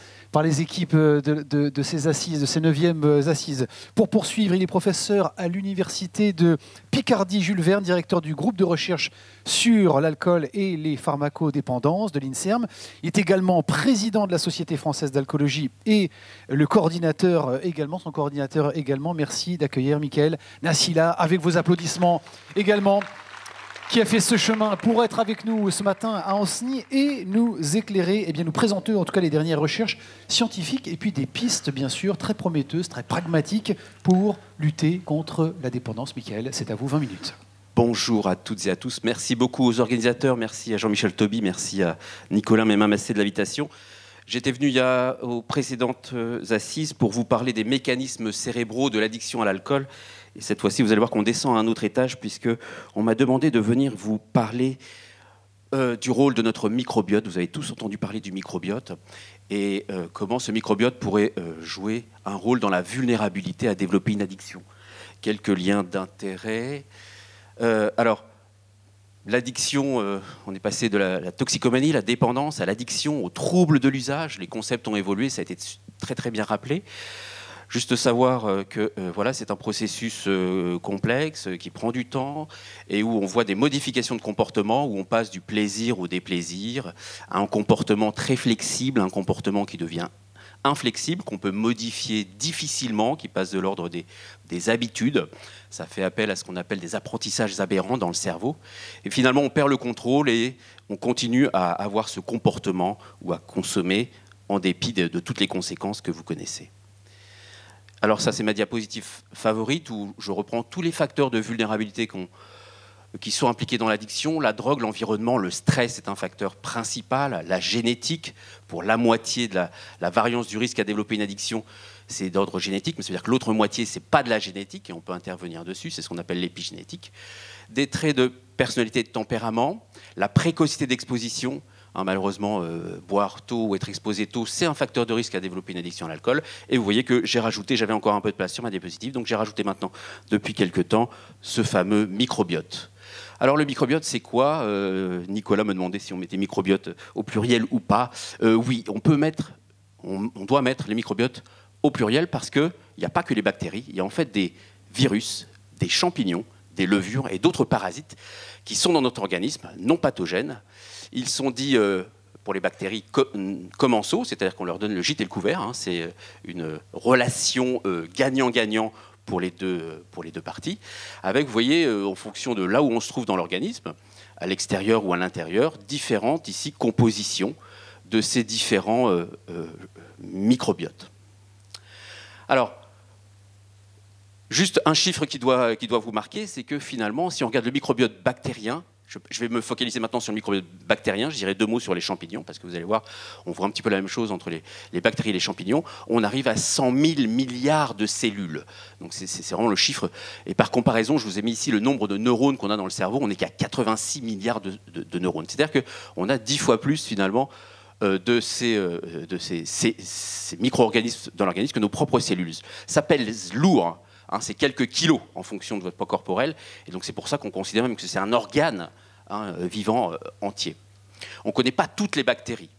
les équipes de ces assises, de ces 9e assises. Pour poursuivre, il est professeur à l'université de Picardie, Jules Verne, directeur du groupe de recherche sur l'alcool et les pharmacodépendances de l'INSERM. Il est également président de la Société française d'alcoolologie et le coordinateur également, son coordinateur également. Merci d'accueillir Mickaël Nassila avec vos applaudissements également, qui a fait ce chemin pour être avec nous ce matin à Ancenis et nous éclairer, et bien nous présenter en tout cas les dernières recherches scientifiques et puis des pistes bien sûr très prometteuses, très pragmatiques pour lutter contre la dépendance. Mickaël, c'est à vous, 20 minutes. Bonjour à toutes et à tous. Merci beaucoup aux organisateurs, merci à Jean-Michel Toby, merci à Nicolas Mémin-Massé de l'invitation. J'étais venu aux précédentes assises pour vous parler des mécanismes cérébraux de l'addiction à l'alcool. Et cette fois-ci, vous allez voir qu'on descend à un autre étage, puisqu'on m'a demandé de venir vous parler du rôle de notre microbiote. Vous avez tous entendu parler du microbiote et comment ce microbiote pourrait jouer un rôle dans la vulnérabilité à développer une addiction. Quelques liens d'intérêt. Alors, l'addiction, on est passé de la toxicomanie, la dépendance, à l'addiction, aux troubles de l'usage. Les concepts ont évolué, ça a été très très bien rappelé. Juste savoir que voilà, c'est un processus complexe qui prend du temps et où on voit des modifications de comportement, où on passe du plaisir au déplaisir à un comportement très flexible, un comportement qui devient inflexible, qu'on peut modifier difficilement, qui passe de l'ordre des habitudes. Ça fait appel à ce qu'on appelle des apprentissages aberrants dans le cerveau. Et finalement, on perd le contrôle et on continue à avoir ce comportement ou à consommer en dépit de toutes les conséquences que vous connaissez. Alors ça, c'est ma diapositive favorite où je reprends tous les facteurs de vulnérabilité qui sont impliqués dans l'addiction. La drogue, l'environnement, le stress est un facteur principal. La génétique, pour la moitié de la variance du risque à développer une addiction, c'est d'ordre génétique, mais ça veut dire que l'autre moitié, c'est pas de la génétique et on peut intervenir dessus, c'est ce qu'on appelle l'épigénétique. Des traits de personnalité et de tempérament, la précocité d'exposition. Malheureusement, boire tôt ou être exposé tôt, c'est un facteur de risque à développer une addiction à l'alcool. Et vous voyez que j'ai rajouté, j'avais encore un peu de place sur ma diapositive, donc j'ai rajouté maintenant, depuis quelques temps, ce fameux microbiote. Alors le microbiote, c'est quoi? Nicolas me demandait si on mettait microbiote au pluriel ou pas. Oui, on doit mettre les microbiotes au pluriel parce qu'il n'y a pas que les bactéries, il y a en fait des virus, des champignons, des levures et d'autres parasites qui sont dans notre organisme, non pathogènes. Ils sont dits, pour les bactéries, commensaux, c'est-à-dire qu'on leur donne le gîte et le couvert. C'est une relation gagnant-gagnant pour les deux parties. Avec, vous voyez, en fonction de là où on se trouve dans l'organisme, à l'extérieur ou à l'intérieur, différentes ici compositions de ces différents microbiotes. Alors, juste un chiffre qui doit vous marquer, c'est que finalement, si on regarde le microbiote bactérien, Je vais me focaliser maintenant sur le microbiote bactérien. Je dirai 2 mots sur les champignons, parce que vous allez voir, on voit un petit peu la même chose entre les bactéries et les champignons. On arrive à 100 000 milliards de cellules. Donc c'est vraiment le chiffre. Et par comparaison, je vous ai mis ici le nombre de neurones qu'on a dans le cerveau. On n'est qu'à 86 milliards de neurones. C'est-à-dire qu'on a 10 fois plus, finalement, de ces micro-organismes dans l'organisme que nos propres cellules. Ça pèse lourd. Hein, c'est quelques kilos en fonction de votre poids corporel. Et donc c'est pour ça qu'on considère même que c'est un organe vivant entier. On ne connaît pas toutes les bactéries.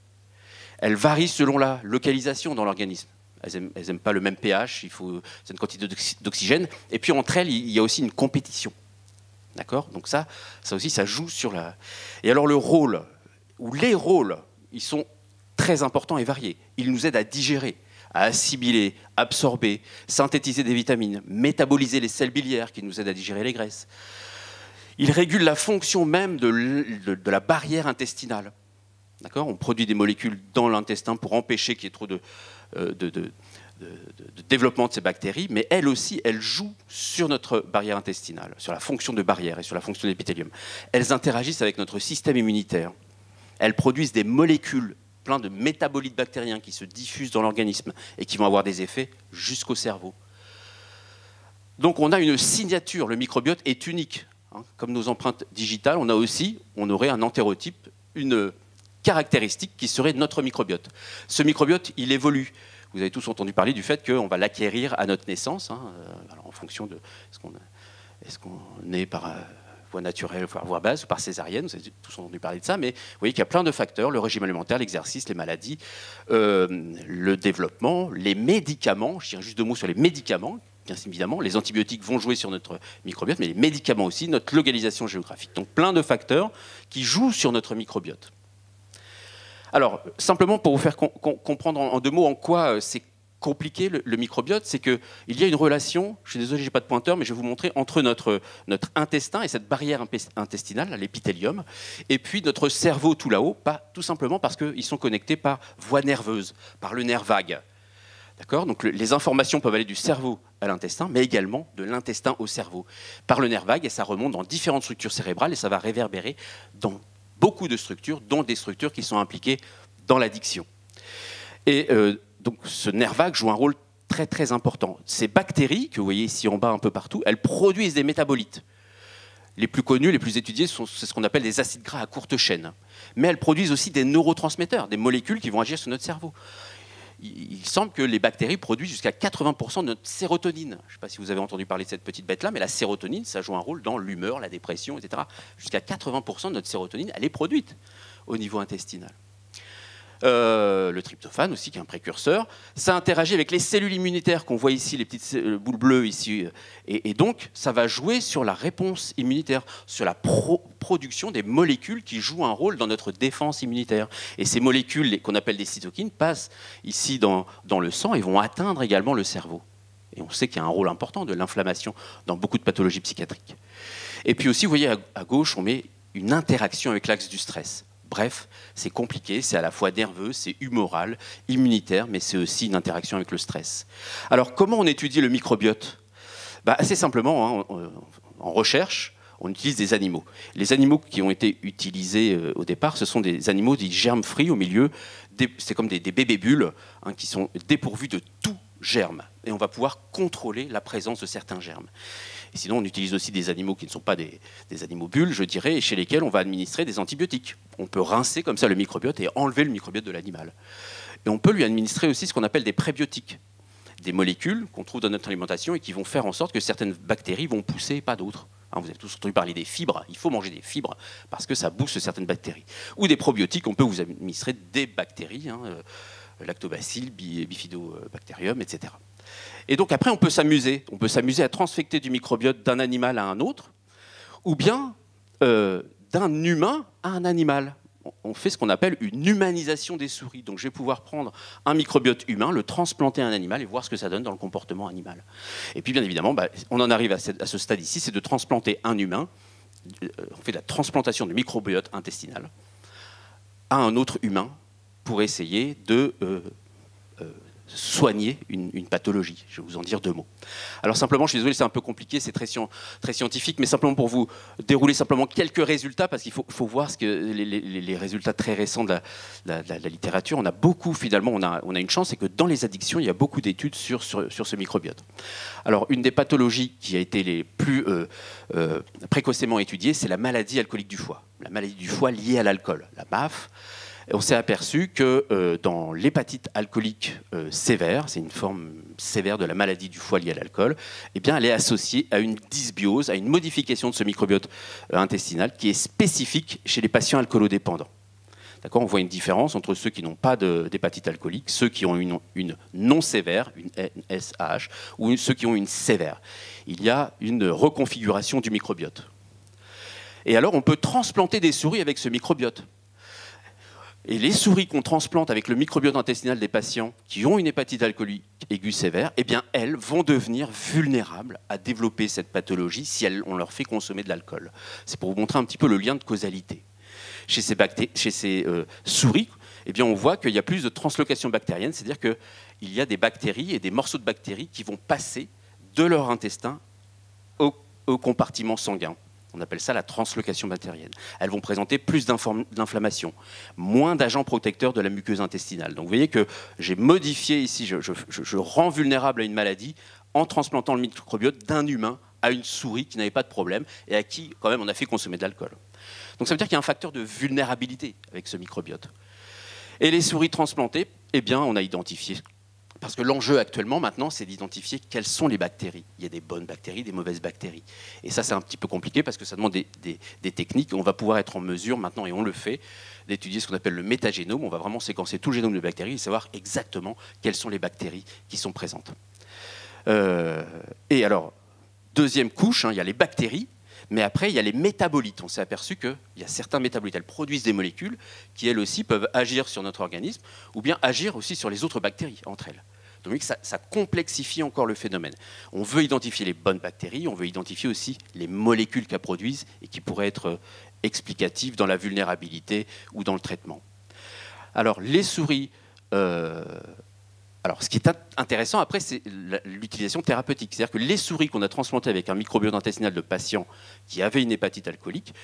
Elles varient selon la localisation dans l'organisme. Elles n'aiment pas le même pH, il faut une quantité d'oxygène. Et puis entre elles, il y a aussi une compétition. D'accord ? Donc ça aussi, ça joue sur la... Et alors le rôle, ou les rôles, ils sont très importants et variés. Ils nous aident à digérer, à assimiler, absorber, synthétiser des vitamines, métaboliser les sels biliaires qui nous aident à digérer les graisses. Il régule la fonction même de la barrière intestinale. D'accord ? On produit des molécules dans l'intestin pour empêcher qu'il y ait trop de développement de ces bactéries, mais elles aussi, elles jouent sur notre barrière intestinale, sur la fonction de barrière et sur la fonction de l'épithélium. Elles interagissent avec notre système immunitaire. Elles produisent des molécules plein de métabolites bactériens qui se diffusent dans l'organisme et qui vont avoir des effets jusqu'au cerveau. Donc on a une signature, le microbiote est unique. Hein. Comme nos empreintes digitales, on aurait un entérotype, une caractéristique qui serait notre microbiote. Ce microbiote, il évolue. Vous avez tous entendu parler du fait qu'on va l'acquérir à notre naissance, hein, alors en fonction de est-ce qu'on est par voie naturelle, voie basse ou par césarienne, vous avez tous entendu parler de ça, mais vous voyez qu'il y a plein de facteurs, le régime alimentaire, l'exercice, les maladies, le développement, les médicaments, je dirais juste 2 mots sur les médicaments, bien évidemment, les antibiotiques vont jouer sur notre microbiote, mais les médicaments aussi, notre localisation géographique. Donc plein de facteurs qui jouent sur notre microbiote. Alors, simplement pour vous faire comprendre en 2 mots en quoi c'est compliqué le microbiote, c'est qu'il y a une relation, je suis désolé, je n'ai pas de pointeur, mais je vais vous montrer, entre notre intestin et cette barrière intestinale, l'épithélium, et puis notre cerveau tout là-haut, tout simplement parce qu'ils sont connectés par voie nerveuse, par le nerf vague. D'accord ? Donc les informations peuvent aller du cerveau à l'intestin, mais également de l'intestin au cerveau, par le nerf vague, et ça remonte dans différentes structures cérébrales, et ça va réverbérer dans beaucoup de structures, dont des structures qui sont impliquées dans l'addiction. Et donc ce nerf vague joue un rôle très très important. Ces bactéries, que vous voyez ici en bas un peu partout, elles produisent des métabolites. Les plus connus, les plus étudiés, c'est ce qu'on appelle des acides gras à courte chaîne. Mais elles produisent aussi des neurotransmetteurs, des molécules qui vont agir sur notre cerveau. Il semble que les bactéries produisent jusqu'à 80% de notre sérotonine. Je ne sais pas si vous avez entendu parler de cette petite bête-là, mais la sérotonine, ça joue un rôle dans l'humeur, la dépression, etc. Jusqu'à 80% de notre sérotonine, elle est produite au niveau intestinal. Le tryptophane aussi, qui est un précurseur, ça interagit avec les cellules immunitaires qu'on voit ici, les petites boules bleues ici, et donc ça va jouer sur la réponse immunitaire, sur la production des molécules qui jouent un rôle dans notre défense immunitaire. Et ces molécules qu'on appelle des cytokines passent ici dans le sang et vont atteindre également le cerveau. Et on sait qu'il y a un rôle important de l'inflammation dans beaucoup de pathologies psychiatriques. Et puis aussi, vous voyez, à gauche, on met une interaction avec l'axe du stress. Bref, c'est compliqué, c'est à la fois nerveux, c'est humoral, immunitaire, mais c'est aussi une interaction avec le stress. Alors, comment on étudie le microbiote ? Assez simplement, hein, en recherche, on utilise des animaux. Les animaux qui ont été utilisés au départ, ce sont des animaux dits germe-free au milieu, c'est comme des bébés bulles hein, qui sont dépourvus de tout germe. Et on va pouvoir contrôler la présence de certains germes. Et sinon, on utilise aussi des animaux qui ne sont pas des animaux bulles, je dirais, et chez lesquels on va administrer des antibiotiques. On peut rincer comme ça le microbiote et enlever le microbiote de l'animal. Et on peut lui administrer aussi ce qu'on appelle des prébiotiques, des molécules qu'on trouve dans notre alimentation et qui vont faire en sorte que certaines bactéries vont pousser et pas d'autres. Hein, vous avez tous entendu parler des fibres, il faut manger des fibres parce que ça booste certaines bactéries. Ou des probiotiques, on peut vous administrer des bactéries, hein, lactobacilles, bifidobacterium, etc. Et donc après, on peut s'amuser à transfecter du microbiote d'un animal à un autre, ou bien d'un humain à un animal. On fait ce qu'on appelle une humanisation des souris. Donc je vais pouvoir prendre un microbiote humain, le transplanter à un animal et voir ce que ça donne dans le comportement animal. Et puis bien évidemment, on en arrive à ce stade ici, c'est de transplanter un humain, on fait de la transplantation de microbiote intestinal à un autre humain pour essayer de soigner une pathologie. Je vais vous en dire 2 mots. Alors simplement, je suis désolé, c'est un peu compliqué, c'est très scientifique, mais simplement pour vous dérouler simplement quelques résultats, parce qu'il faut voir les résultats très récents de la littérature. On a beaucoup, finalement, on a une chance, c'est que dans les addictions, il y a beaucoup d'études sur ce microbiote. Alors, une des pathologies qui a été les plus précocement étudiées, c'est la maladie alcoolique du foie. La maladie du foie liée à l'alcool, la MAF. Et on s'est aperçu que dans l'hépatite alcoolique sévère, c'est une forme sévère de la maladie du foie liée à l'alcool, eh bien, elle est associée à une dysbiose, à une modification de ce microbiote intestinal qui est spécifique chez les patients alcoolodépendants. D'accord, on voit une différence entre ceux qui n'ont pas d'hépatite alcoolique, ceux qui ont une non sévère, une SH, ou ceux qui ont une sévère. Il y a une reconfiguration du microbiote. Et alors, on peut transplanter des souris avec ce microbiote. Et les souris qu'on transplante avec le microbiote intestinal des patients qui ont une hépatite alcoolique aiguë sévère, eh bien, elles vont devenir vulnérables à développer cette pathologie si on leur fait consommer de l'alcool. C'est pour vous montrer un petit peu le lien de causalité. Chez ces souris, eh bien, on voit qu'il y a plus de translocation bactérienne, c'est-à-dire qu'il y a des bactéries et des morceaux de bactéries qui vont passer de leur intestin au compartiment sanguin. On appelle ça la translocation bactérienne. Elles vont présenter plus d'inflammation, moins d'agents protecteurs de la muqueuse intestinale. Donc vous voyez que j'ai modifié ici, je rends vulnérable à une maladie en transplantant le microbiote d'un humain à une souris qui n'avait pas de problème et à qui, quand même, on a fait consommer de l'alcool. Donc ça veut dire qu'il y a un facteur de vulnérabilité avec ce microbiote. Et les souris transplantées, eh bien, on a identifié. Parce que l'enjeu actuellement, maintenant, c'est d'identifier quelles sont les bactéries. Il y a des bonnes bactéries, des mauvaises bactéries. Et ça, c'est un petit peu compliqué parce que ça demande des techniques. On va pouvoir être en mesure maintenant, et on le fait, d'étudier ce qu'on appelle le métagénome. On va vraiment séquencer tout le génome de bactéries et savoir exactement quelles sont les bactéries qui sont présentes. Et alors, deuxième couche, il y a les bactéries. Mais après, il y a les métabolites. On s'est aperçu qu'il y a certains métabolites. Elles produisent des molécules qui, elles aussi, peuvent agir sur notre organisme ou bien agir aussi sur les autres bactéries entre elles. Donc ça complexifie encore le phénomène. On veut identifier les bonnes bactéries, on veut identifier aussi les molécules qu'elles produisent et qui pourraient être explicatives dans la vulnérabilité ou dans le traitement. Alors, les souris... Alors, ce qui est intéressant après, c'est l'utilisation thérapeutique. C'est-à-dire que les souris qu'on a transplantées avec un microbiote intestinal de patients qui avaient une hépatite alcoolique,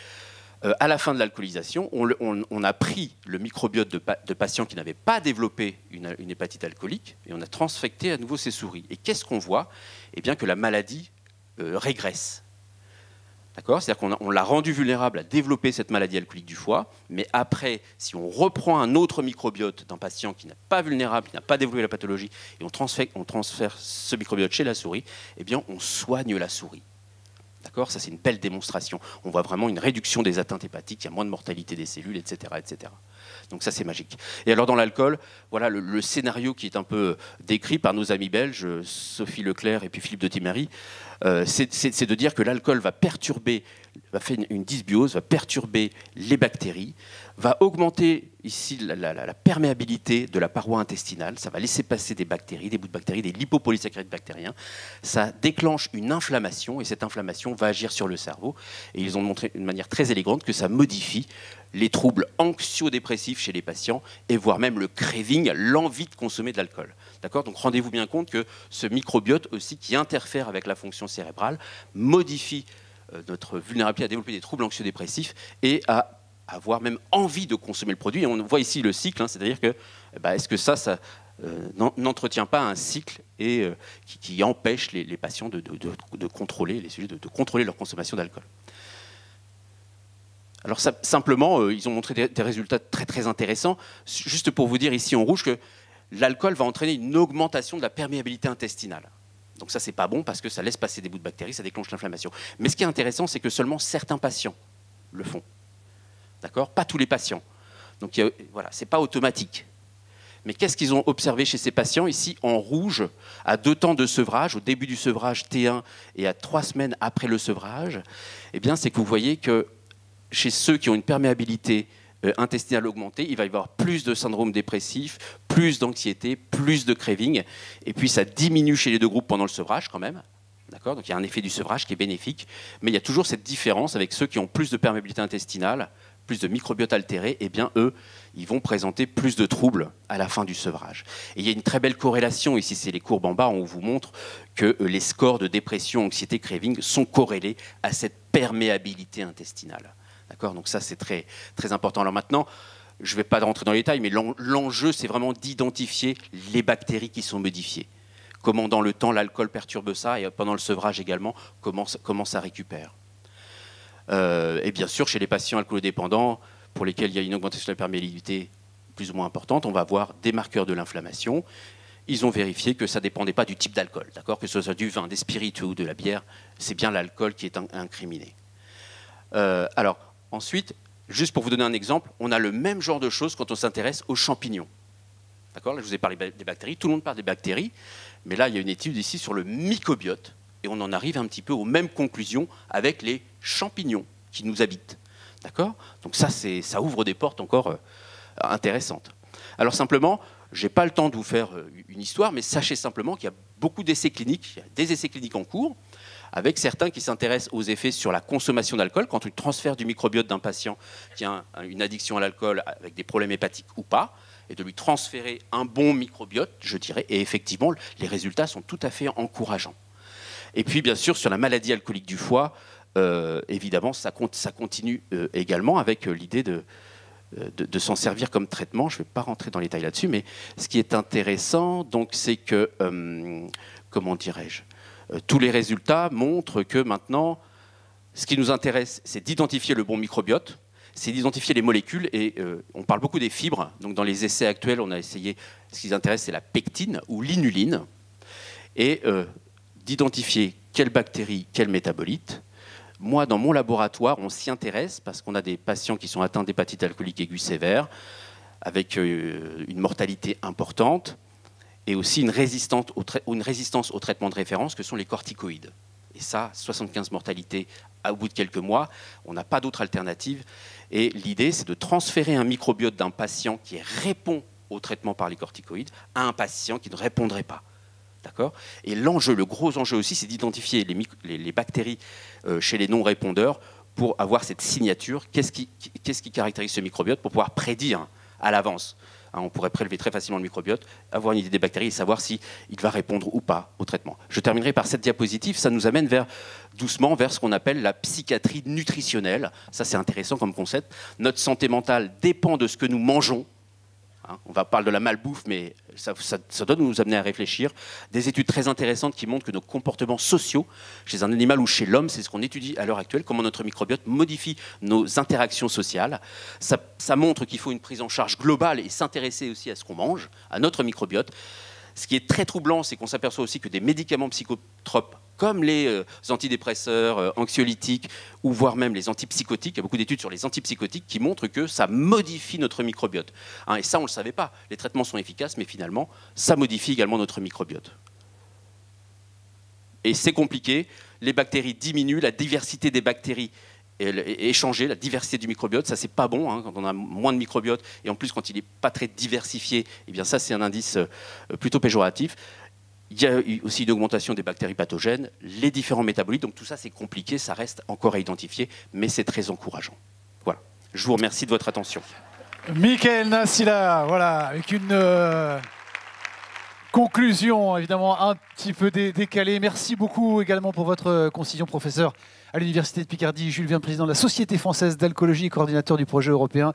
à la fin de l'alcoolisation, on a pris le microbiote de patients qui n'avaient pas développé une hépatite alcoolique et on a transfecté à nouveau ces souris. Et qu'est-ce qu'on voit? Eh bien que la maladie régresse. D'accord ? C'est-à-dire qu'on l'a rendu vulnérable à développer cette maladie alcoolique du foie, mais après, si on reprend un autre microbiote d'un patient qui n'est pas vulnérable, qui n'a pas développé la pathologie, et on transfère ce microbiote chez la souris, eh bien, on soigne la souris. D'accord ? Ça, c'est une belle démonstration. On voit vraiment une réduction des atteintes hépatiques, il y a moins de mortalité des cellules, etc., etc. Donc ça, c'est magique. Et alors, dans l'alcool, voilà le scénario qui est un peu décrit par nos amis belges, Sophie Leclerc et puis Philippe de Timery, c'est de dire que l'alcool va perturber, va faire une dysbiose, va perturber les bactéries, va augmenter ici la perméabilité de la paroi intestinale, ça va laisser passer des bactéries, des bouts de bactéries, des lipopolysaccharides bactériens, ça déclenche une inflammation et cette inflammation va agir sur le cerveau. Et ils ont montré d'une manière très élégante que ça modifie les troubles anxio-dépressifs chez les patients et voire même le craving, l'envie de consommer de l'alcool. D'accord ? Donc rendez-vous bien compte que ce microbiote aussi qui interfère avec la fonction cérébrale modifie notre vulnérabilité à développer des troubles anxio-dépressifs et à avoir même envie de consommer le produit. Et on voit ici le cycle, c'est-à-dire que est-ce que ça n'entretient pas un cycle et qui empêche les patients de contrôler les sujets, de contrôler leur consommation d'alcool. Alors simplement, ils ont montré des résultats très très intéressants. Juste pour vous dire ici en rouge que l'alcool va entraîner une augmentation de la perméabilité intestinale. Donc ça, c'est pas bon parce que ça laisse passer des bouts de bactéries, ça déclenche l'inflammation. Mais ce qui est intéressant, c'est que seulement certains patients le font. D'accord ? Pas tous les patients. Donc voilà, c'est pas automatique. Mais qu'est-ce qu'ils ont observé chez ces patients? Ici, en rouge, à 2 temps de sevrage, au début du sevrage T1 et à 3 semaines après le sevrage, eh bien, c'est que vous voyez que chez ceux qui ont une perméabilité intestinale augmentée, il va y avoir plus de syndrome dépressif, plus d'anxiété, plus de craving. Et puis, ça diminue chez les 2 groupes pendant le sevrage quand même. D'accord ? Donc, il y a un effet du sevrage qui est bénéfique. Mais il y a toujours cette différence avec ceux qui ont plus de perméabilité intestinale, plus de microbiote altéré, eh bien eux, ils vont présenter plus de troubles à la fin du sevrage. Et il y a une très belle corrélation, ici c'est les courbes en bas, on vous montre que les scores de dépression, anxiété, craving sont corrélés à cette perméabilité intestinale. D'accord ? Donc ça c'est très, très important. Alors maintenant, je ne vais pas rentrer dans les détails, mais l'enjeu c'est vraiment d'identifier les bactéries qui sont modifiées. Comment dans le temps l'alcool perturbe ça, et pendant le sevrage également, comment ça récupère. Et bien sûr, chez les patients alcoolodépendants, pour lesquels il y a une augmentation de la perméabilité plus ou moins importante, on va avoir des marqueurs de l'inflammation. Ils ont vérifié que ça ne dépendait pas du type d'alcool, d'accord ? Que ce soit du vin, des spiritueux ou de la bière, c'est bien l'alcool qui est incriminé. Alors, ensuite, juste pour vous donner un exemple, on a le même genre de choses quand on s'intéresse aux champignons. D'accord ? Là, je vous ai parlé des bactéries, tout le monde parle des bactéries, mais là, il y a une étude ici sur le microbiote, et on en arrive un petit peu aux mêmes conclusions avec les champignons qui nous habitent. D'accord ? Donc ça ouvre des portes encore intéressantes. Alors simplement, je n'ai pas le temps de vous faire une histoire, mais sachez simplement qu'il y a beaucoup d'essais cliniques, il y a des essais cliniques en cours, avec certains qui s'intéressent aux effets sur la consommation d'alcool, quand on transfère du microbiote d'un patient qui a une addiction à l'alcool avec des problèmes hépatiques ou pas, et de lui transférer un bon microbiote, je dirais, et effectivement, les résultats sont tout à fait encourageants. Et puis, bien sûr, sur la maladie alcoolique du foie, évidemment, ça continue également avec l'idée de s'en servir comme traitement. Je ne vais pas rentrer dans les détails là-dessus, mais ce qui est intéressant, donc, c'est que, comment dirais-je, tous les résultats montrent que maintenant, ce qui nous intéresse, c'est d'identifier le bon microbiote, c'est d'identifier les molécules, et on parle beaucoup des fibres. Donc, dans les essais actuels, on a essayé, ce qui nous intéresse, c'est la pectine ou l'inuline, et d'identifier quelle bactérie, quel métabolite. Moi, dans mon laboratoire, on s'y intéresse parce qu'on a des patients qui sont atteints d'hépatite alcoolique aiguë sévère, avec une mortalité importante, et aussi une résistance au traitement de référence que sont les corticoïdes. Et ça, 75 mortalités au bout de quelques mois, on n'a pas d'autre alternative. Et l'idée, c'est de transférer un microbiote d'un patient qui répond au traitement par les corticoïdes à un patient qui ne répondrait pas. D'accord ? Et l'enjeu, le gros enjeu aussi, c'est d'identifier les bactéries chez les non-répondeurs pour avoir cette signature. Qu'est-ce qui caractérise ce microbiote pour pouvoir prédire à l'avance ? On pourrait prélever très facilement le microbiote, avoir une idée des bactéries et savoir s'il va répondre ou pas au traitement. Je terminerai par cette diapositive. Ça nous amène doucement vers ce qu'on appelle la psychiatrie nutritionnelle. Ça, c'est intéressant comme concept. Notre santé mentale dépend de ce que nous mangeons. On va parler de la malbouffe, mais ça doit nous amener à réfléchir. Des études très intéressantes qui montrent que nos comportements sociaux, chez un animal ou chez l'homme, c'est ce qu'on étudie à l'heure actuelle, comment notre microbiote modifie nos interactions sociales. Ça montre qu'il faut une prise en charge globale et s'intéresser aussi à ce qu'on mange, à notre microbiote. Ce qui est très troublant, c'est qu'on s'aperçoit aussi que des médicaments psychotropes, comme les antidépresseurs, anxiolytiques, ou voire même les antipsychotiques, il y a beaucoup d'études sur les antipsychotiques qui montrent que ça modifie notre microbiote. Et ça, on ne le savait pas. Les traitements sont efficaces, mais finalement, ça modifie également notre microbiote. Et c'est compliqué. Les bactéries diminuent, la diversité des bactéries est changée, la diversité du microbiote, ça c'est pas bon quand on a moins de microbiote, et en plus quand il n'est pas très diversifié, eh bien ça c'est un indice plutôt péjoratif. Il y a aussi une augmentation des bactéries pathogènes, les différents métabolites, donc tout ça c'est compliqué, ça reste encore à identifier, mais c'est très encourageant. Voilà, je vous remercie de votre attention. Mickaël Nassila, voilà, avec une conclusion évidemment un petit peu décalée. Merci beaucoup également pour votre concision, professeur à l'Université de Picardie. Jules Vien, président de la Société française d'alcoolologie et coordinateur du projet européen,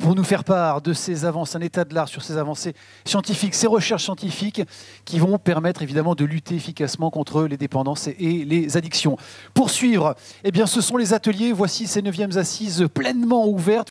pour nous faire part de ces avancées, un état de l'art sur ces avancées scientifiques, ces recherches scientifiques qui vont permettre évidemment de lutter efficacement contre les dépendances et les addictions. Pour suivre, eh bien, ce sont les ateliers. Voici ces 9e assises pleinement ouvertes.